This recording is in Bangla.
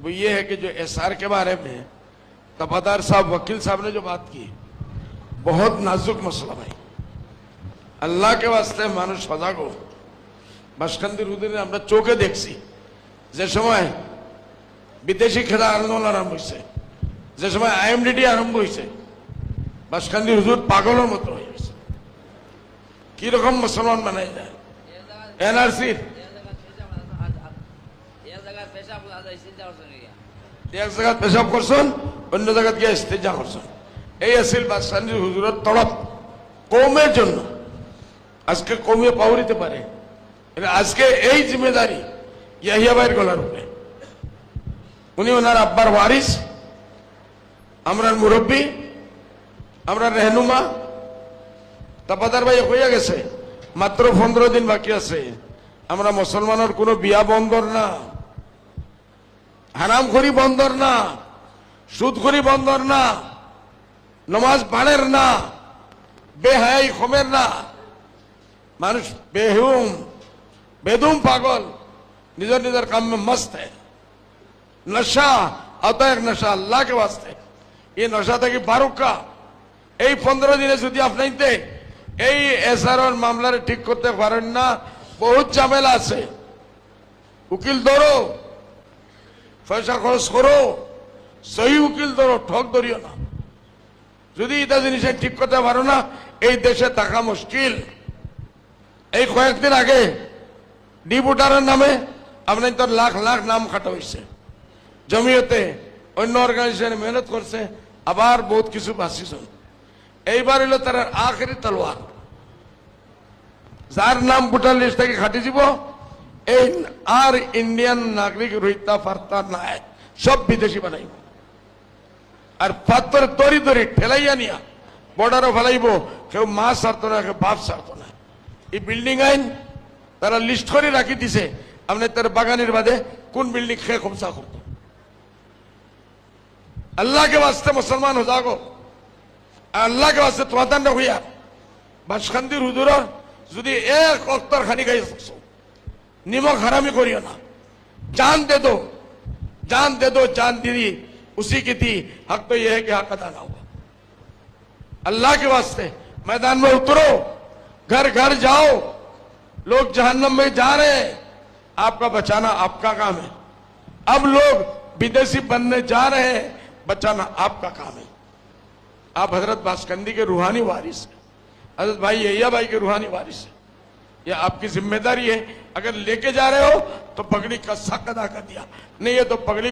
वो ये है कि जो एसआर के बारे में तबादार साहब वकील साहब ने जो बात की, बहुत नाजुक मसला भाई। अल्लाह के वास्ते मानुष सजाग हो। বাসকান্দির হুজুরে আমরা চোখে দেখছি যে সময় বিদেশি খেলা আন্দোলন আরম্ভ হয়েছে, যে সময় আইএমডিডি আরম্ভ হয়েছে, বাসকান্দির হুজুর পাগলের মতো হয়ে গেছে। কিরকম মুসলমান বানাই যায় এনআরসির এক জায়গা পেশাব করছেন, অন্য জায়গা গিয়ে ইস্তেজা করছেন। এই আসিল বাসকান্দির হুজুরের তড়প কৌমের জন্য। আজকে কৌমে পাওয়া পারে, আজকে এই জিম্মেদারি ইয়াহিয়া ভাইয়ের গলার উপরে। উনি ওনার আব্বার ওয়ারিস, আমরা মুরব্বী, আমরা রেহনুমা। তাপাদার ভাই হইয়া গেছে, মাত্র 15 দিন বাকি আছে। আমরা মুসলমানের কোনো বিয়া বন্দর না, হারামখোরি বন্দর না, সুদখোরি বন্দর না, নমাজ বাড়ের না, বেহায়াই খমের না। মানুষ বেহুম बेदुम पागल निजर निजर काम में मस्त है। नशा आता है, नशा अल्लाह के वास्ते। ये नशा था कि बारूक का 15 दिन যদি আপনাইতে এই এসআরর মামলার ঠিক করতে পারেন না, বহুত ঝামেলা আছে। উকিল ধরো, পয়সা খরচ করো, সহি উকিল ধরো, ঠক ধরিও না। যদি এটা জিনিস ঠিক করতে পারো না, এই দেশে থাকা মুশকিল। এই কয়েকদিন আগে ডিপুটারের নামে আপনার তো লাখ লাখ নাম খাটা হয়েছে। জমিয়তে অন্য অর্গানাইজেশনে মেহনত করছে, আবার বহুত কিছু বাঁচিয়েছেন। এইবার হলো তার আখেরি তলোয়ার। যার নাম ভোটার লিস্ট থেকে খাটি দিব, এই আর ইন্ডিয়ান নাগরিক রইতা পারতা নাই, সব বিদেশি বানাইব। আর পাত্তর তরি তরি ঠেলাইয়া নিয়া বর্ডারও ফেলাইব। কেউ মা ছাড়তো না, কেউ বাপ ছাড়তো না। এই বিল্ডিং আইন তারা লিস্ট করে রাখি দিছে, আপনি তার বাগানের বাদে কোন বিল্ডিং খেয়ে কবজা করতো। আল্লাহ के वास्ते मुसलमान हो जागो, আল্লাহ के वास्ते তোমাদের না হইয়া বাসকান্দির হুজুরের যদি এক অক্তর খানি গাই নিমক হারামি করিও না। जान दे दो, जान दे दो, जान दी उसी की थी। हक तो यह है कि हक अदा ना हुआ। अल्लाह के वास्ते मैदान में उतरो, घर घर जाओ। लोग जहन्नम में जा रहे हैं, आपका बचाना आपका काम है। अब लोग विदेशी बनने जा रहे हैं, बचाना आपका काम है। आप हजरत बासकंदी के रूहानी वारिस हैं, हजरत भाई यहिया भाई के रूहानी वारिस हैं। यह आपकी जिम्मेदारी है। अगर लेके जा रहे हो तो पगड़ी का हक अदा कर दिया, नहीं है तो पगड़ी